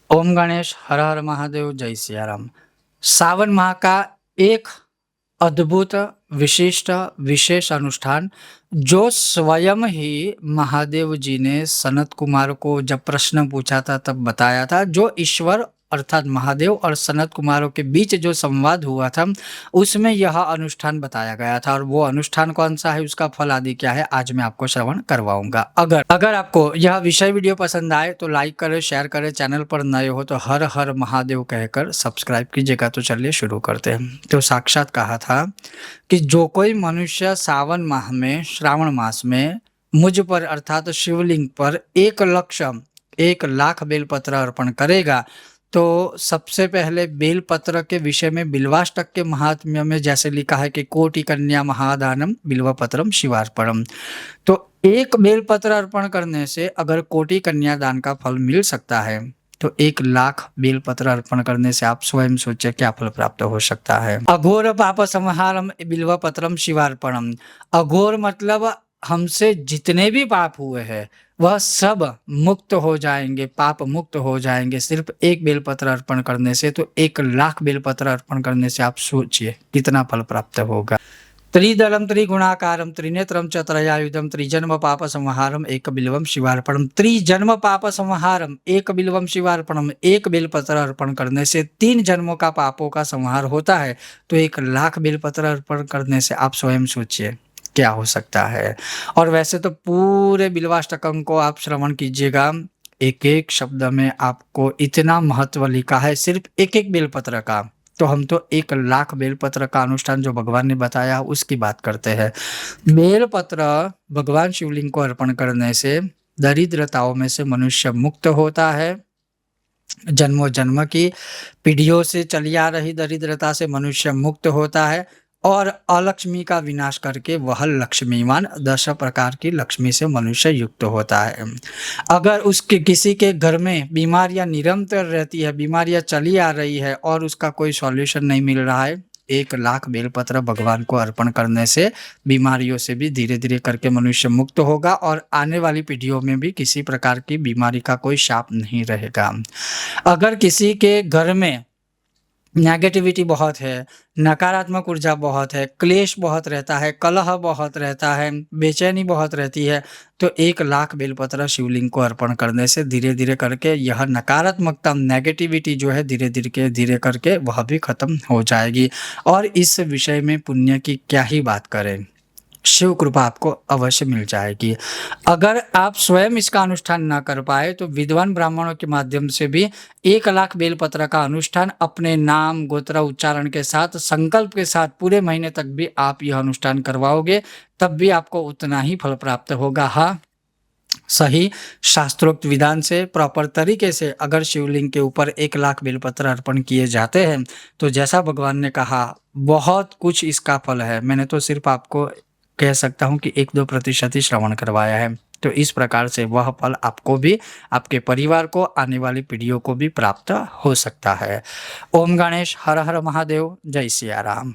ओम गणेश हर हर महादेव जय सियाराम। सावन माह का एक अद्भुत विशिष्ट विशेष अनुष्ठान जो स्वयं ही महादेव जी ने सनत कुमार को जब प्रश्न पूछा था तब बताया था। जो ईश्वर अर्थात महादेव और सनत कुमारों के बीच जो संवाद हुआ था उसमें यह अनुष्ठान बताया गया था। और वो अनुष्ठान कौन सा है, उसका फल आदि क्या है, आज मैं आपको श्रवण करवाऊंगा। अगर अगर आपको यह विषय वीडियो पसंद आए तो लाइक करें, शेयर करें, चैनल पर नए हो तो हर हर महादेव कहकर सब्सक्राइब कीजिएगा। तो चलिए शुरू करते हैं। तो साक्षात कहा था कि जो कोई मनुष्य सावन माह में, श्रावण मास में मुझ पर अर्थात शिवलिंग पर 1 लाख बेलपत्र अर्पण करेगा तो सबसे पहले बेलपत्र के विषय में बिल्वाष्टक के महात्म्य में जैसे लिखा है कि कोटि कन्या महादानम बिल्वपत्रम शिवार्पणम। तो एक बेलपत्र अर्पण करने से अगर कोटि कन्यादान का फल मिल सकता है तो 1 लाख बेलपत्र अर्पण करने से आप स्वयं सोचिए क्या फल प्राप्त हो सकता है। अघोर पाप संहारम बिल्वपत्रम शिवार्पणम। अघोर मतलब हमसे जितने भी पाप हुए हैं वह सब मुक्त हो जाएंगे, पाप मुक्त हो जाएंगे सिर्फ एक बेलपत्र अर्पण करने से। तो 1 लाख बेलपत्र अर्पण करने से आप सोचिए कितना फल प्राप्त होगा। त्रिदलम त्रिगुणाकारम त्रिनेत्रम च त्रयायुधम त्रिजन्म पाप संहारम एक बिल्वम शिवार्पणम। त्रिजन्म पाप संहारम एक बिल्वम शिवार्पणम। एक बेलपत्र अर्पण करने से 3 जन्मों का पापों का संहार होता है। तो 1 लाख बेलपत्र अर्पण करने से आप स्वयं सोचिए क्या हो सकता है। और वैसे तो पूरे बिल्वाष्टकम को आप श्रवण कीजिएगा, एक एक शब्द में आपको इतना महत्व लिखा है सिर्फ एक एक बेलपत्र का। तो हम तो 1 लाख बेलपत्र का अनुष्ठान जो भगवान ने बताया उसकी बात करते हैं। बेलपत्र भगवान शिवलिंग को अर्पण करने से दरिद्रताओं में से मनुष्य मुक्त होता है। जन्मों जन्म की पीढ़ियों से चली आ रही दरिद्रता से मनुष्य मुक्त होता है और अलक्ष्मी का विनाश करके वह लक्ष्मीवान 10 प्रकार की लक्ष्मी से मनुष्य युक्त होता है। अगर उसके किसी के घर में बीमारियां निरंतर रहती है, बीमारियां चली आ रही है और उसका कोई सॉल्यूशन नहीं मिल रहा है, 1 लाख बेलपत्र भगवान को अर्पण करने से बीमारियों से भी धीरे धीरे करके मनुष्य मुक्त होगा और आने वाली पीढ़ियों में भी किसी प्रकार की बीमारी का कोई शाप नहीं रहेगा। अगर किसी के घर में नेगेटिविटी बहुत है, नकारात्मक ऊर्जा बहुत है, क्लेश बहुत रहता है, कलह बहुत रहता है, बेचैनी बहुत रहती है, तो 1 लाख बेलपत्र शिवलिंग को अर्पण करने से धीरे धीरे करके यह नकारात्मकता, नेगेटिविटी जो है धीरे धीरे करके वह भी खत्म हो जाएगी। और इस विषय में पुण्य की क्या ही बात करें, शिव कृपा आपको अवश्य मिल जाएगी। अगर आप स्वयं इसका अनुष्ठान ना कर पाए तो विद्वान ब्राह्मणों के माध्यम से भी 1 लाख बेलपत्र का अनुष्ठान अपने नाम गोत्र उच्चारण के साथ, संकल्प के साथ पूरे महीने तक भी आप यह अनुष्ठान करवाओगे तब भी आपको उतना ही फल प्राप्त होगा। हाँ, सही शास्त्रोक्त विधान से, प्रॉपर तरीके से अगर शिवलिंग के ऊपर 1 लाख बेलपत्र अर्पण किए जाते हैं तो जैसा भगवान ने कहा बहुत कुछ इसका फल है। मैंने तो सिर्फ आपको कह सकता हूँ कि 1-2% ही श्रवण करवाया है। तो इस प्रकार से वह फल आपको भी, आपके परिवार को, आने वाली पीढ़ियों को भी प्राप्त हो सकता है। ओम गणेश हर हर महादेव जय सिया राम।